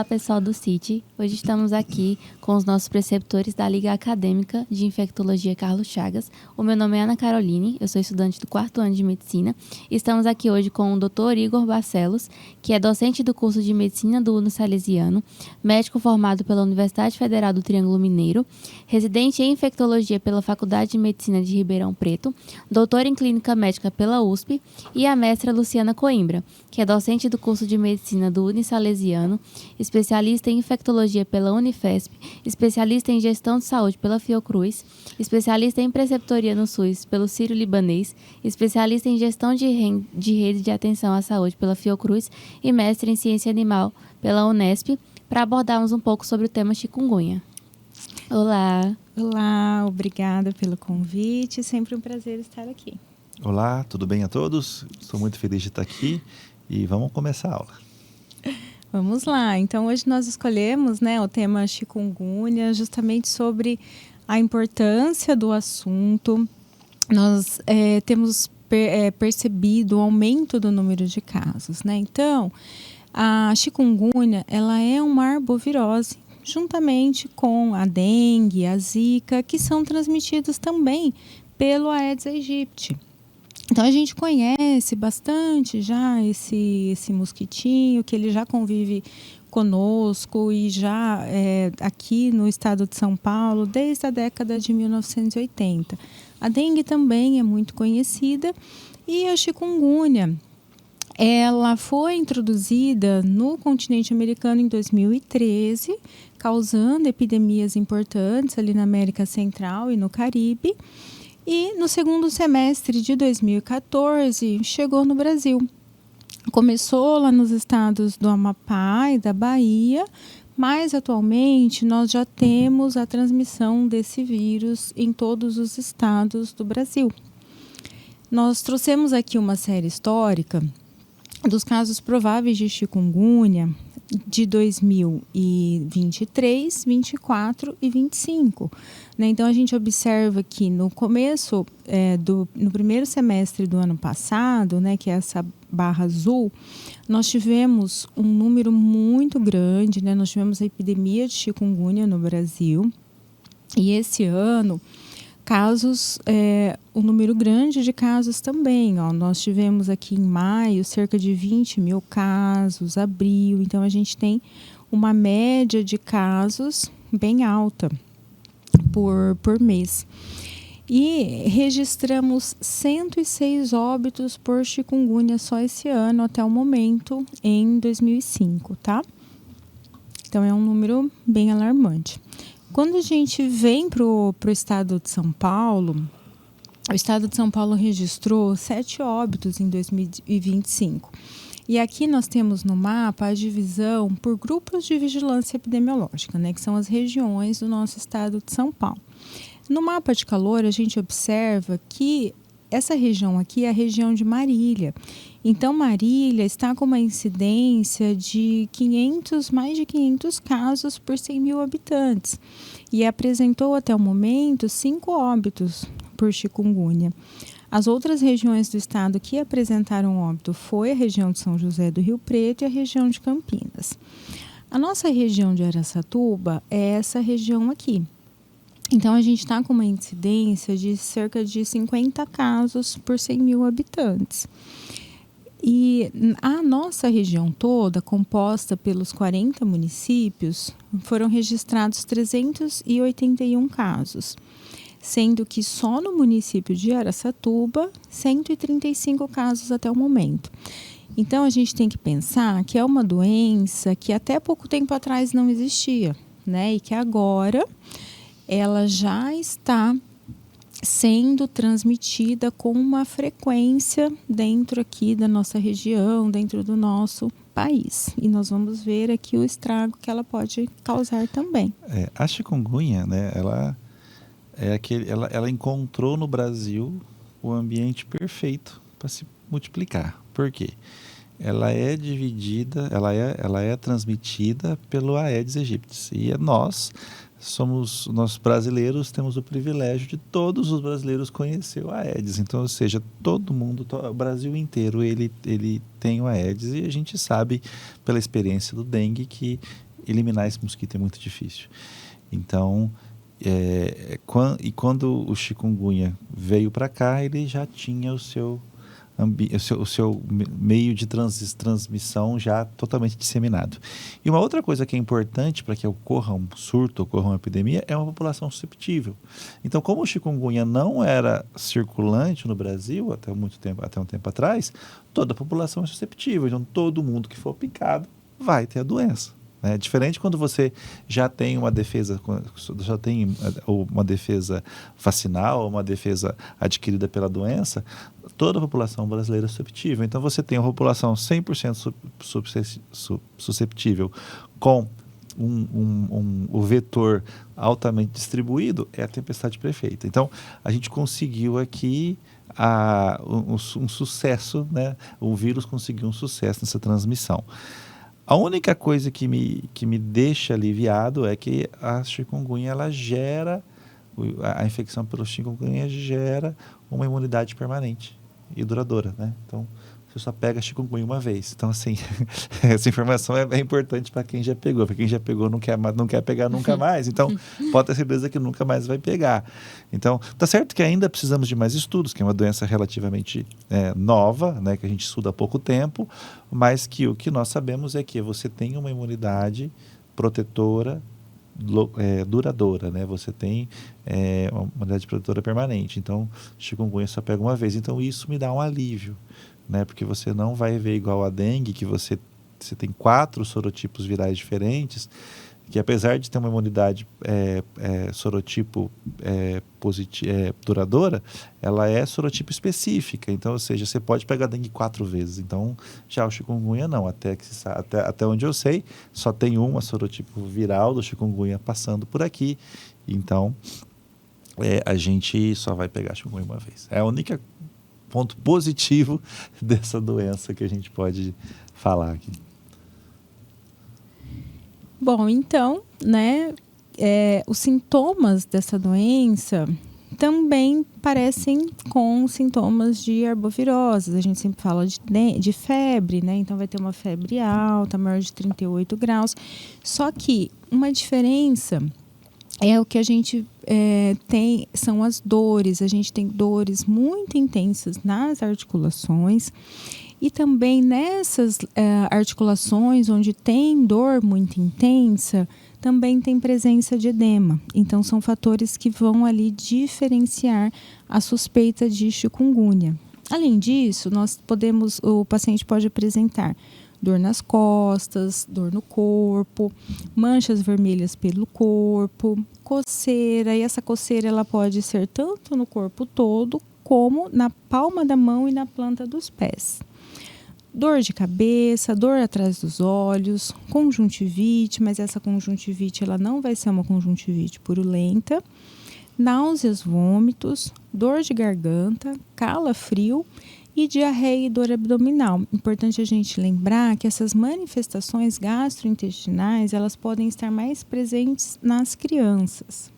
Olá, pessoal do CIT. Hoje estamos aqui com os nossos preceptores da Liga Acadêmica de Infectologia Carlos Chagas. O meu nome é Ana Caroline, eu sou estudante do 4º ano de Medicina. Estamos aqui hoje com o Dr. Igor Barcelos, que é docente do curso de Medicina do Unisalesiano, médico formado pela Universidade Federal do Triângulo Mineiro, residente em Infectologia pela Faculdade de Medicina de Ribeirão Preto, doutor em Clínica Médica pela USP, e a mestra Luciana Coimbra, que é docente do curso de Medicina do Unisalesiano, especialista em infectologia pela Unifesp, especialista em gestão de saúde pela Fiocruz, especialista em preceptoria no SUS pelo Sírio-Libanês, especialista em gestão de rede de atenção à saúde pela Fiocruz e mestre em ciência animal pela Unesp, para abordarmos um pouco sobre o tema chikungunya. Olá! Olá, obrigada pelo convite, sempre um prazer estar aqui. Olá, tudo bem a todos? Estou muito feliz de estar aqui e vamos começar a aula. Vamos lá, então hoje nós escolhemos, o tema chikungunya, justamente sobre a importância do assunto. Nós temos percebido o aumento do número de casos, Então, a chikungunya, ela é uma arbovirose, juntamente com a dengue, a zika, que são transmitidos também pelo Aedes aegypti. Então, a gente conhece bastante já esse mosquitinho, que ele já convive conosco e já aqui no estado de São Paulo desde a década de 1980. A dengue também é muito conhecida e a chikungunya, ela foi introduzida no continente americano em 2013, causando epidemias importantes ali na América Central e no Caribe. E no segundo semestre de 2014 chegou no Brasil. Começou lá nos estados do Amapá e da Bahia, mas atualmente nós já temos a transmissão desse vírus em todos os estados do Brasil. Nós trouxemos aqui uma série histórica dos casos prováveis de chikungunya de 2023, 24 e 25. Então, a gente observa que no começo, no primeiro semestre do ano passado, que é essa barra azul, nós tivemos um número muito grande, nós tivemos a epidemia de chikungunya no Brasil. E esse ano, um número grande de casos também. Nós tivemos aqui em maio cerca de 20 mil casos, abril. Então, a gente tem uma média de casos bem alta por mês. E registramos 106 óbitos por chikungunya só esse ano, até o momento, em 2005, tá? Então, é um número bem alarmante. Quando a gente vem para o estado de São Paulo, o estado de São Paulo registrou 7 óbitos em 2025. E aqui nós temos no mapa a divisão por grupos de vigilância epidemiológica, que são as regiões do nosso estado de São Paulo. No mapa de calor, a gente observa que essa região aqui é a região de Marília. Então, Marília está com uma incidência de mais de 500 casos por 100 mil habitantes e apresentou até o momento 5 óbitos por chikungunya. As outras regiões do estado que apresentaram óbito foi a região de São José do Rio Preto e a região de Campinas. A nossa região de Araçatuba é essa região aqui. Então, a gente está com uma incidência de cerca de 50 casos por 100 mil habitantes. E a nossa região toda, composta pelos 40 municípios, foram registrados 381 casos, sendo que só no município de Araçatuba, 135 casos até o momento. Então, a gente tem que pensar que é uma doença que até pouco tempo atrás não existia, e que agora ela já está sendo transmitida com uma frequência dentro aqui da nossa região, dentro do nosso país. E nós vamos ver aqui o estrago que ela pode causar também. A chikungunya, ela encontrou no Brasil o ambiente perfeito para se multiplicar. Por quê? Ela é dividida, ela é transmitida pelo Aedes aegypti. E nós brasileiros temos o privilégio de todos os brasileiros conhecer o Aedes. Então, ou seja, todo mundo, o Brasil inteiro, ele tem o Aedes. E a gente sabe, pela experiência do dengue, que eliminar esse mosquito é muito difícil. Então, quando o chikungunya veio para cá, ele já tinha o seu meio de transmissão já totalmente disseminado. E uma outra coisa que é importante para que ocorra um surto, ocorra uma epidemia, é uma população susceptível. Então, como o chikungunya não era circulante no Brasil até um tempo atrás, toda a população é susceptível. Então, todo mundo que for picado vai ter a doença. É diferente quando você já tem uma defesa vacinal, uma defesa adquirida pela doença, toda a população brasileira é susceptível. Então, você tem uma população 100% susceptível com o vetor altamente distribuído, é a tempestade perfeita. Então, a gente conseguiu aqui um sucesso, né? O vírus conseguiu um sucesso nessa transmissão. A única coisa que me deixa aliviado é que a chikungunya, a infecção pelo chikungunya gera uma imunidade permanente e duradoura, né? Então, você só pega chikungunya uma vez. Então, assim, essa informação é importante para quem já pegou. Para quem já pegou, não quer pegar nunca mais. Então, pode ter certeza que nunca mais vai pegar. Então, tá certo que ainda precisamos de mais estudos, que é uma doença relativamente nova, né, que a gente estuda há pouco tempo, mas que o que nós sabemos é que você tem uma imunidade protetora duradoura, né? Você tem uma imunidade protetora permanente. Então, chikungunya só pega uma vez. Então, isso me dá um alívio, né? Porque você não vai ver igual a dengue, que você tem 4 sorotipos virais diferentes, que apesar de ter uma imunidade sorotipo duradoura, ela é sorotipo específica. Então, ou seja, você pode pegar dengue 4 vezes. Então, já o chikungunya não. Até onde eu sei, só tem uma sorotipo viral do chikungunya passando por aqui. Então, a gente só vai pegar chikungunya uma vez. É a única ponto positivo dessa doença que a gente pode falar aqui. Bom, então, né, os sintomas dessa doença também parecem com sintomas de arbovirose. A gente sempre fala de febre, né? Então vai ter uma febre alta, maior de 38 graus. Só que uma diferença é o que a gente tem, são as dores. A gente tem dores muito intensas nas articulações. E também nessas articulações onde tem dor muito intensa, também tem presença de edema. Então, são fatores que vão ali diferenciar a suspeita de chikungunya. Além disso, o paciente pode apresentar dor nas costas, dor no corpo, manchas vermelhas pelo corpo, coceira. E essa coceira ela pode ser tanto no corpo todo, como na palma da mão e na planta dos pés. Dor de cabeça, dor atrás dos olhos, conjuntivite, mas essa conjuntivite ela não vai ser uma conjuntivite purulenta, náuseas, vômitos, dor de garganta, calafrio e diarreia e dor abdominal. Importante a gente lembrar que essas manifestações gastrointestinais elas podem estar mais presentes nas crianças.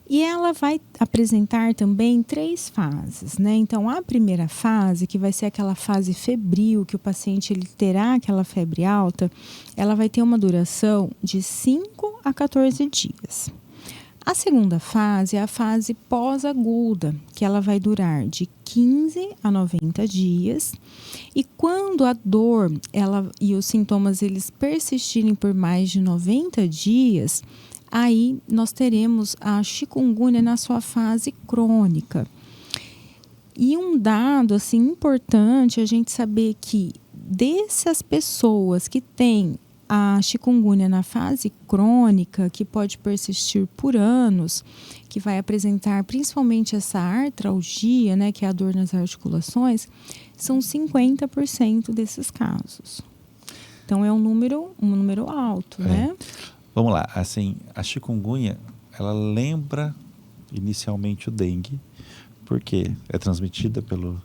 E ela vai apresentar também 3 fases, né? Então, a primeira fase, que vai ser aquela fase febril, que o paciente ele terá aquela febre alta, ela vai ter uma duração de 5 a 14 dias. A segunda fase é a fase pós-aguda, que ela vai durar de 15 a 90 dias. E quando a dor e os sintomas eles persistirem por mais de 90 dias, aí nós teremos a chikungunya na sua fase crônica. E um dado assim, importante a gente saber que dessas pessoas que têm a chikungunya na fase crônica, que pode persistir por anos, que vai apresentar principalmente essa artralgia, né, que é a dor nas articulações, são 50% desses casos. Então é um número alto, né? Vamos lá, assim, a chikungunya, ela lembra inicialmente o dengue, porque é transmitida pelo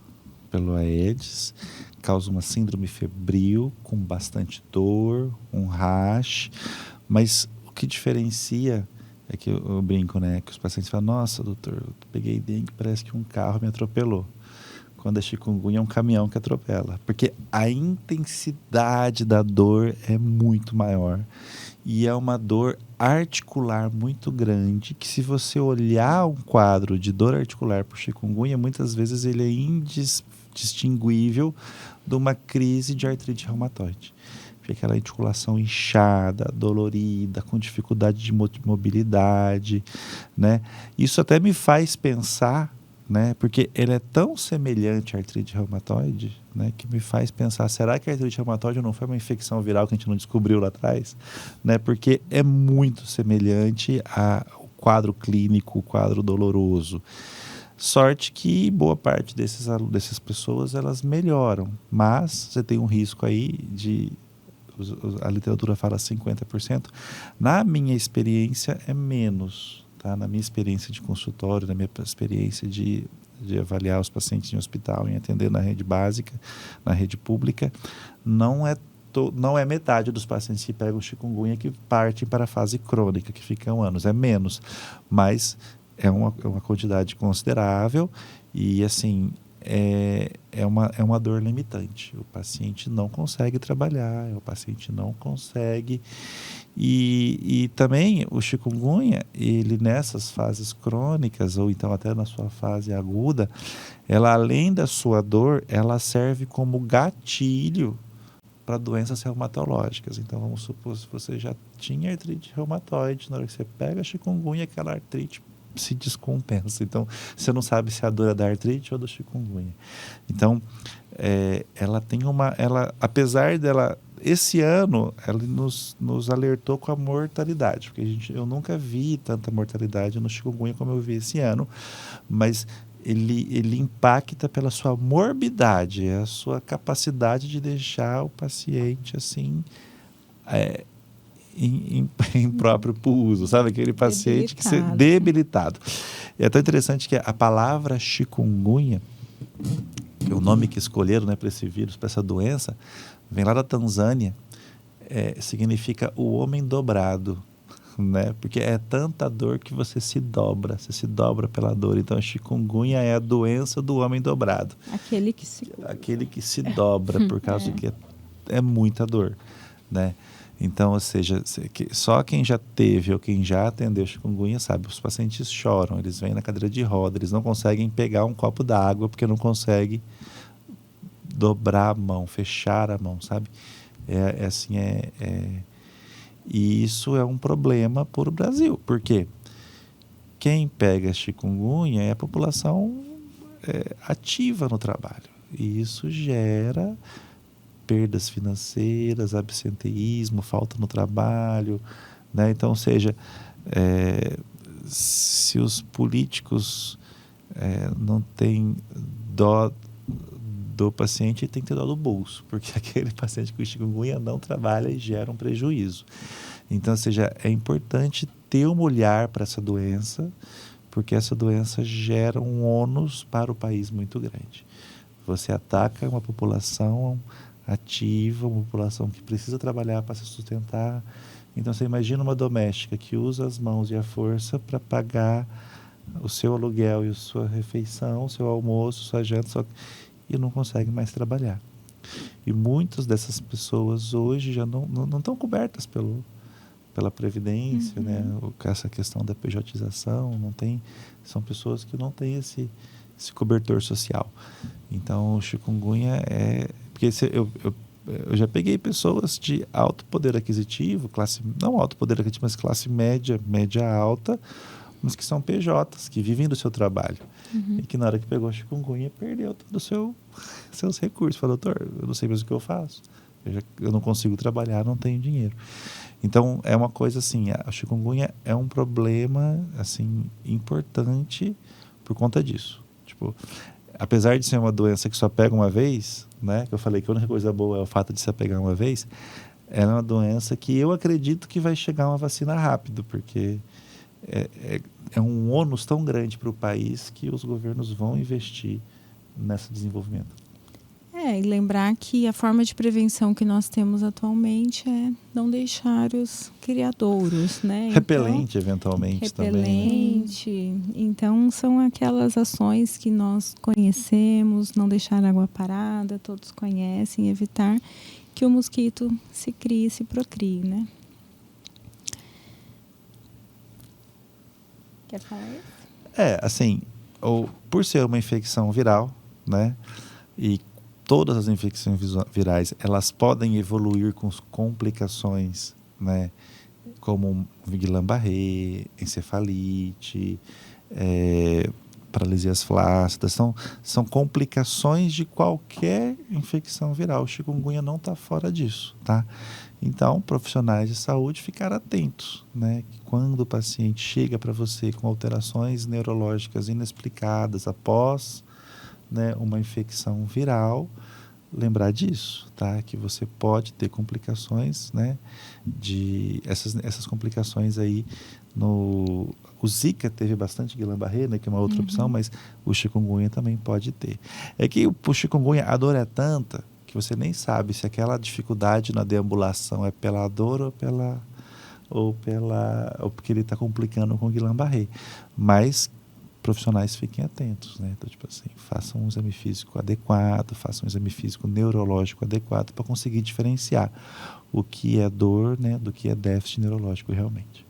Aedes, causa uma síndrome febril, com bastante dor, um rash, mas o que diferencia é que eu brinco, né, que os pacientes falam, nossa, doutor, eu peguei dengue, parece que um carro me atropelou. quando a chikungunya é um caminhão que atropela. Porque a intensidade da dor é muito maior. E é uma dor articular muito grande, que se você olhar um quadro de dor articular por chikungunya, muitas vezes ele é indistinguível de uma crise de artrite reumatoide. Fica aquela articulação inchada, dolorida, com dificuldade de mobilidade, né? Isso até me faz pensar, né? Porque ele é tão semelhante à artrite reumatoide, né? Que me faz pensar, será que a artrite reumatoide não foi uma infecção viral que a gente não descobriu lá atrás? Né? Porque é muito semelhante ao quadro clínico, o quadro doloroso. Sorte que boa parte dessas pessoas, elas melhoram, mas você tem um risco aí de... A literatura fala 50%. Na minha experiência, é menos. Tá? Na minha experiência de consultório, na minha experiência de avaliar os pacientes em hospital, em atender na rede básica, na rede pública, não é metade dos pacientes que pegam chikungunya que partem para a fase crônica, que ficam anos. É menos, mas é uma quantidade considerável e, assim, é uma dor limitante. O paciente não consegue trabalhar, o paciente não consegue. E também o chikungunya, ele nessas fases crônicas, ou então até na sua fase aguda, ela, além da sua dor, ela serve como gatilho para doenças reumatológicas. Então, vamos supor, se você já tinha artrite reumatoide, na hora que você pega a chikungunya, aquela artrite se descompensa. Então, você não sabe se a dor é da artrite ou do chikungunya. Então, ela tem apesar dela... Esse ano, ela nos alertou com a mortalidade, porque eu nunca vi tanta mortalidade no chikungunya como eu vi esse ano, mas ele impacta pela sua morbidade, a sua capacidade de deixar o paciente assim... impróprio para o uso, sabe? Aquele paciente que ser debilitado. É tão interessante que a palavra chikungunya, que é o nome que escolheram, né, para esse vírus, para essa doença, vem lá da Tanzânia, significa o homem dobrado, né? Porque é tanta dor que você se dobra pela dor. Então, a chikungunya é a doença do homem dobrado. Aquele que se dobra por causa que é muita dor, né? Então, ou seja, só quem já teve ou quem já atendeu chikungunya sabe, os pacientes choram, eles vêm na cadeira de roda, eles não conseguem pegar um copo d'água porque não conseguem dobrar a mão, fechar a mão, sabe? E isso é um problema para o Brasil, porque quem pega chikungunya é a população ativa no trabalho, e isso gera perdas financeiras, absenteísmo, falta no trabalho, né? Então, ou seja, se os políticos não têm dó do paciente, tem que ter dó do bolso, porque aquele paciente com chikungunya não trabalha e gera um prejuízo. Então, ou seja, é importante ter um olhar para essa doença, porque essa doença gera um ônus para o país muito grande. Você ataca uma população ativa, uma população que precisa trabalhar para se sustentar. Então, você imagina uma doméstica que usa as mãos e a força para pagar o seu aluguel e a sua refeição, o seu almoço, sua janta, e não consegue mais trabalhar. E muitas dessas pessoas hoje já não estão cobertas pela Previdência, né? Essa questão da pejotização, são pessoas que não têm esse cobertor social. Então, o chikungunya porque eu já peguei pessoas de alto poder aquisitivo, não alto poder aquisitivo, mas classe média alta, mas que são PJs, que vivem do seu trabalho. E que na hora que pegou a chikungunya, perdeu todos os seus recursos. Falou, doutor, eu não sei mais o que eu faço. Eu não consigo trabalhar, não tenho dinheiro. Então, é uma coisa assim, a chikungunya é um problema, assim, importante por conta disso. Tipo, apesar de ser uma doença que só pega uma vez, né? Que eu falei que a única coisa boa é o fato de se pegar uma vez, ela é uma doença que eu acredito que vai chegar uma vacina rápido, porque é um ônus tão grande para o país que os governos vão investir nesse desenvolvimento. E lembrar que a forma de prevenção que nós temos atualmente é não deixar os criadouros, né? Repelente, eventualmente, também. Né? Repelente. Então, são aquelas ações que nós conhecemos, não deixar água parada, todos conhecem, evitar que o mosquito se crie, se procrie, né? Quer falar isso? Assim, por ser uma infecção viral, né? E todas as infecções virais, elas podem evoluir com complicações, né? Como Guillain-Barré, encefalite, paralisias flácidas. São complicações de qualquer infecção viral. O chikungunya não está fora disso, tá? Então, profissionais de saúde ficar atentos, né? Quando o paciente chega para você com alterações neurológicas inexplicadas após, né, uma infecção viral, lembrar disso, tá? Que você pode ter complicações, né? Essas complicações aí o Zika teve bastante Guillain-Barré, né? Que é uma outra opção, mas o chikungunya também pode ter. É que o chikungunya, a dor é tanta que você nem sabe se aquela dificuldade na deambulação é pela dor ou porque ele está complicando com Guillain-Barré. Mas profissionais fiquem atentos, né? Então, tipo assim, façam um exame físico adequado, façam um exame físico neurológico adequado para conseguir diferenciar o que é dor, né, do que é déficit neurológico realmente.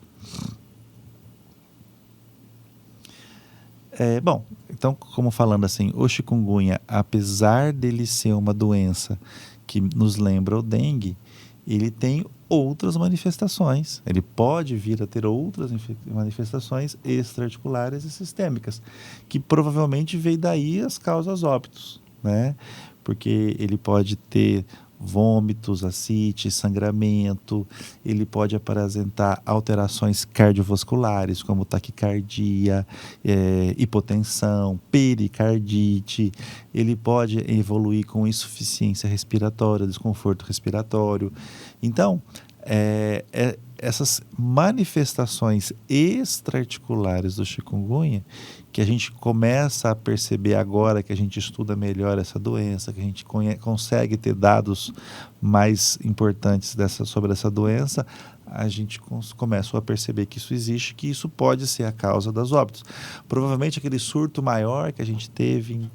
Bom, então, como falando assim, o chikungunya, apesar dele ser uma doença que nos lembra o dengue, ele tem outras manifestações. Ele pode vir a ter outras manifestações extraarticulares e sistêmicas, que provavelmente veio daí as causas óbitos, né? Porque ele pode ter vômitos, ascite, sangramento, ele pode apresentar alterações cardiovasculares, como taquicardia, hipotensão, pericardite, ele pode evoluir com insuficiência respiratória, desconforto respiratório. Então, essas manifestações extraarticulares do chikungunya, que a gente começa a perceber agora que a gente estuda melhor essa doença, que a gente consegue ter dados mais importantes sobre essa doença, a gente começa a perceber que isso existe, que isso pode ser a causa das óbitos. Provavelmente aquele surto maior que a gente teve em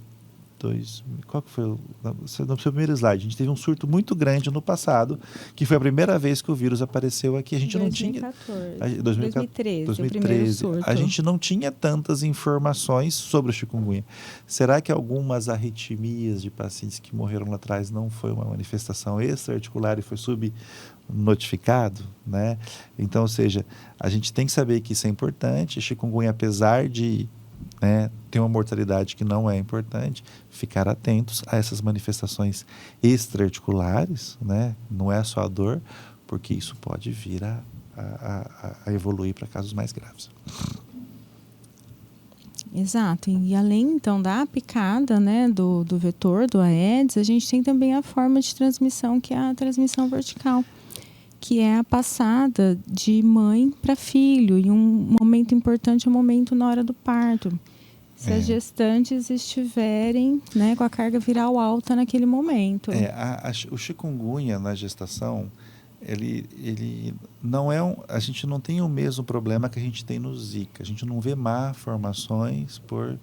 qual que foi no seu primeiro slide? A gente teve um surto muito grande no passado, que foi a primeira vez que o vírus apareceu aqui. A gente 2013, 2013. o primeiro surto. A gente não tinha tantas informações sobre o chikungunya. Será que algumas arritmias de pacientes que morreram lá atrás não foi uma manifestação extraarticular e foi subnotificado, né? Então, ou seja, a gente tem que saber que isso é importante. Chikungunya, apesar de, né, ter uma mortalidade que não é importante, ficar atentos a essas manifestações extraarticulares, né? Não é só a dor, porque isso pode vir a evoluir para casos mais graves. Exato. E além, então, da picada, né, do vetor, do Aedes, a gente tem também a forma de transmissão, que é a transmissão vertical, que é a passada de mãe para filho. E um momento importante é o momento na hora do parto. Se as gestantes estiverem, né, com a carga viral alta naquele momento. O chikungunya na gestação, ele não é a gente não tem o mesmo problema que a gente tem no Zika. A gente não vê malformações por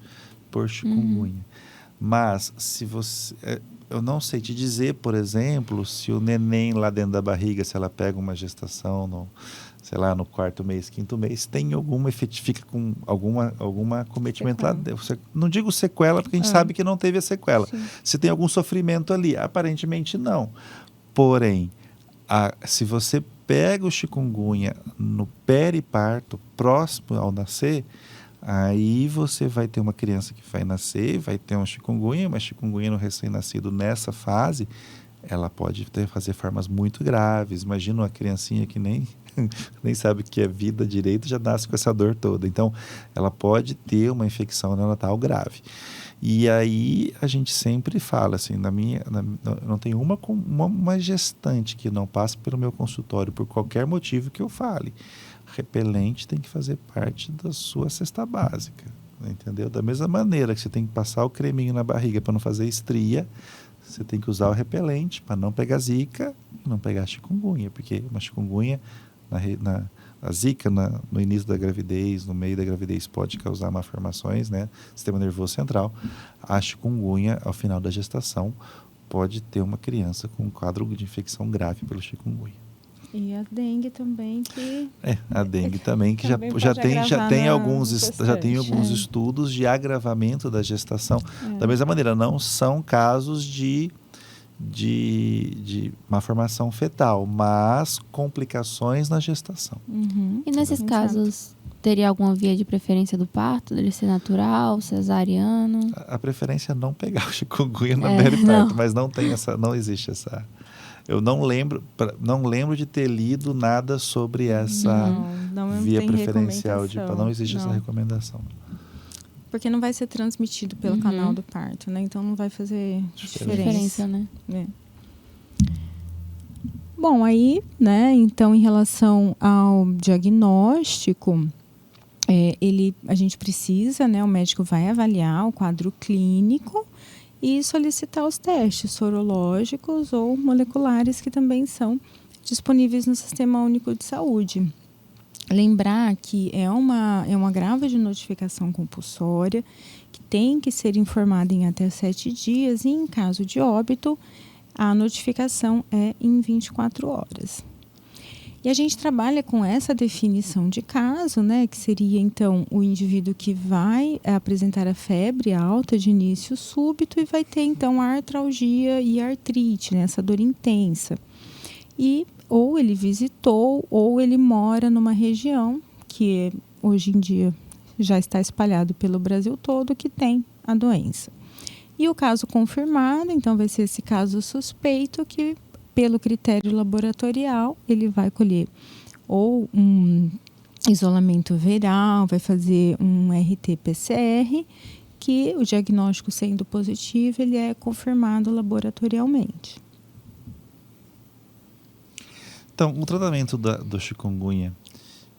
chikungunya. Mas se você... eu não sei te dizer, por exemplo, se o neném lá dentro da barriga, se ela pega uma gestação no 4º mês, 5º mês, tem fica com alguma cometimento lá dentro. Não digo sequela, porque a gente sabe que não teve a sequela. Sim. Se tem algum sofrimento ali, aparentemente não. Porém, se você pega o chikungunya no periparto, próximo ao nascer, aí você vai ter uma criança que vai nascer, vai ter um chikungunya, mas chikungunya no recém-nascido nessa fase, ela pode fazer formas muito graves. Imagina uma criancinha que nem sabe o que é vida direito, já nasce com essa dor toda. Então, ela pode ter uma infecção neonatal grave. E aí, a gente sempre fala, assim, não tem uma gestante que não passe pelo meu consultório por qualquer motivo que eu fale. Repelente tem que fazer parte da sua cesta básica, entendeu? Da mesma maneira que você tem que passar o creminho na barriga para não fazer estria, você tem que usar o repelente para não pegar zika e não pegar chikungunya, porque uma chikungunya, a zika no início da gravidez, no meio da gravidez, pode causar malformações, né? Sistema nervoso central. A chikungunya, ao final da gestação, pode ter uma criança com um quadro de infecção grave pelo chikungunya. E a dengue também, que... a dengue também, que também já tem alguns estudos estudos de agravamento da gestação. Da mesma maneira, não são casos de malformação fetal, mas complicações na gestação. E nesses casos, teria alguma via de preferência do parto? Dele ser natural, cesariano? A preferência é não pegar o chikungunya no periparto, mas não existe essa... Eu não lembro de ter lido nada sobre essa via preferencial de parto. Não existe essa recomendação. Porque não vai ser transmitido pelo canal do parto, né? Então não vai fazer diferença, né? Bom, aí, né? Então, em relação ao diagnóstico, a gente precisa, né? O médico vai avaliar o quadro clínico e solicitar os testes sorológicos ou moleculares que também são disponíveis no Sistema Único de Saúde. Lembrar que é uma grava de notificação compulsória que tem que ser informada em até 7 dias e, em caso de óbito, a notificação é em 24 horas. E a gente trabalha com essa definição de caso, né, que seria, então, o indivíduo que vai apresentar a febre alta de início súbito e vai ter, então, a artralgia e a artrite, né, essa dor intensa. E ou ele visitou ou ele mora numa região que hoje em dia já está espalhado pelo Brasil todo que tem a doença. E o caso confirmado, então, vai ser esse caso suspeito que, pelo critério laboratorial, ele vai colher ou um isolamento viral, vai fazer um RT-PCR, que o diagnóstico sendo positivo, ele é confirmado laboratorialmente. Então, o tratamento do chikungunya,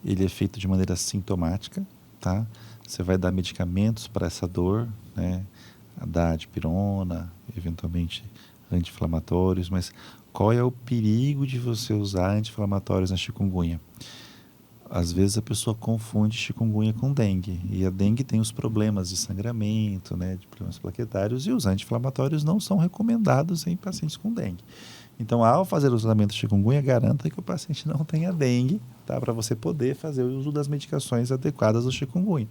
ele é feito de maneira sintomática, tá? Você vai dar medicamentos para essa dor, né? Dar dipirona, eventualmente anti-inflamatórios, mas qual é o perigo de você usar anti-inflamatórios na chikungunya? Às vezes a pessoa confunde chikungunya com dengue, e a dengue tem os problemas de sangramento, né, de problemas plaquetários, e os anti-inflamatórios não são recomendados em pacientes com dengue. Então, ao fazer o tratamento de chikungunya, garanta que o paciente não tenha dengue, tá, para você poder fazer o uso das medicações adequadas do chikungunya.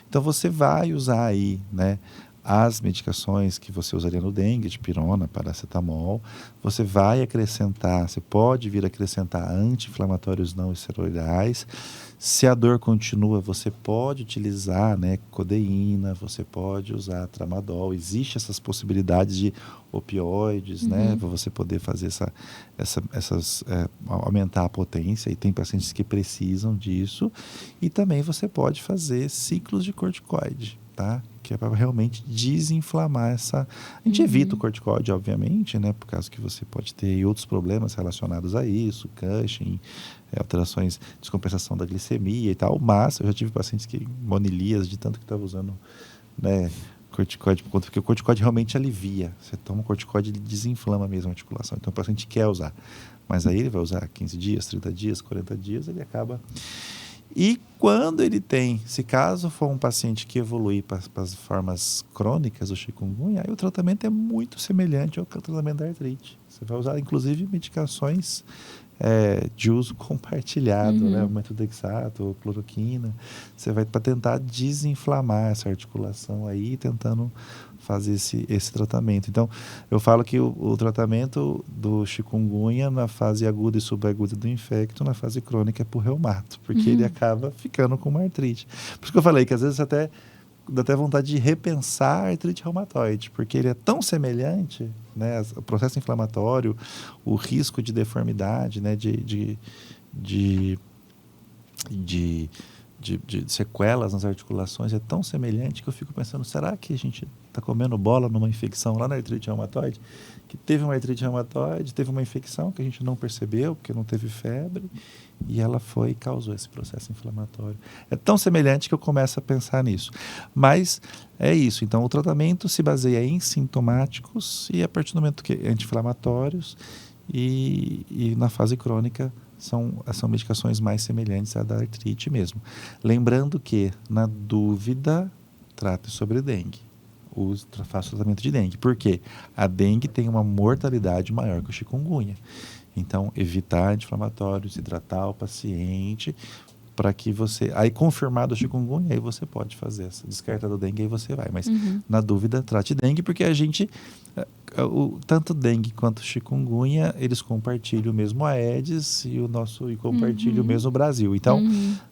Então, você vai usar aí, né, as medicações que você usaria no dengue, dipirona, paracetamol, você vai acrescentar, você pode vir acrescentar anti-inflamatórios não esteroidais. Se a dor continua, você pode utilizar, né, codeína, você pode usar tramadol. Existem essas possibilidades de opioides, né, para você poder fazer aumentar a potência, e tem pacientes que precisam disso. E também você pode fazer ciclos de corticoide, tá? Que é para realmente desinflamar essa... A gente evita o corticoide, obviamente, né? Por causa que você pode ter outros problemas relacionados a isso, Cushing, alterações, descompensação da glicemia e tal, mas eu já tive pacientes que monilias de tanto que estava usando, né, corticoide, porque o corticoide realmente alivia. Você toma um corticoide, ele desinflama mesmo a articulação. Então o paciente quer usar, mas aí ele vai usar 15 dias, 30 dias, 40 dias, ele acaba... E quando ele tem, se caso for um paciente que evolui para as formas crônicas do chikungunya, aí o tratamento é muito semelhante ao tratamento da artrite. Você vai usar, inclusive, medicações de uso compartilhado, né? O methotrexato, cloroquina. Você vai para tentar desinflamar essa articulação aí, tentando fazer esse tratamento. Então, eu falo que o tratamento do chikungunya na fase aguda e subaguda do infecto, na fase crônica, é por reumato, porque ele acaba ficando com uma artrite. Por isso que eu falei que às vezes dá até vontade de repensar a artrite reumatoide, porque ele é tão semelhante, né, o processo inflamatório, o risco de deformidade, né, de de sequelas nas articulações é tão semelhante que eu fico pensando, será que a gente está comendo bola numa infecção lá na artrite reumatoide? Que teve uma artrite reumatoide, teve uma infecção que a gente não percebeu, porque não teve febre, e ela foi e causou esse processo inflamatório. É tão semelhante que eu começo a pensar nisso. Mas é isso. Então, o tratamento se baseia em sintomáticos e a partir do momento que anti-inflamatórios e na fase crônica são medicações mais semelhantes à da artrite mesmo. Lembrando que, na dúvida, trate sobre dengue. Faça o tratamento de dengue. Por quê? A dengue tem uma mortalidade maior que o chikungunya. Então, evitar anti-inflamatórios, hidratar o paciente, para que você... Aí, confirmado o chikungunya, aí você pode fazer essa descarta do dengue, aí você vai. Mas, na dúvida, trate dengue, porque a gente... tanto dengue quanto chikungunya, eles compartilham o mesmo Aedes e compartilham o mesmo Brasil. Então,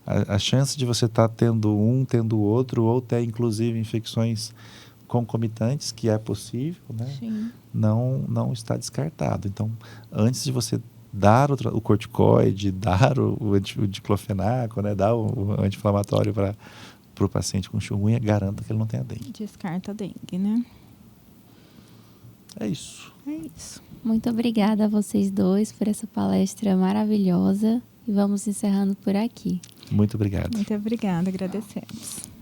a chance de você estar tendo o outro, ou até, inclusive, infecções concomitantes, que é possível, né? Não está descartado. Então, antes de você dar o corticoide, dar o diclofenaco, né? Dar o anti-inflamatório para o paciente com chikungunya, garanta que ele não tenha dengue. Descarta a dengue, né? É isso. É isso. Muito obrigada a vocês dois por essa palestra maravilhosa. E vamos encerrando por aqui. Muito obrigado. Muito obrigada, agradecemos.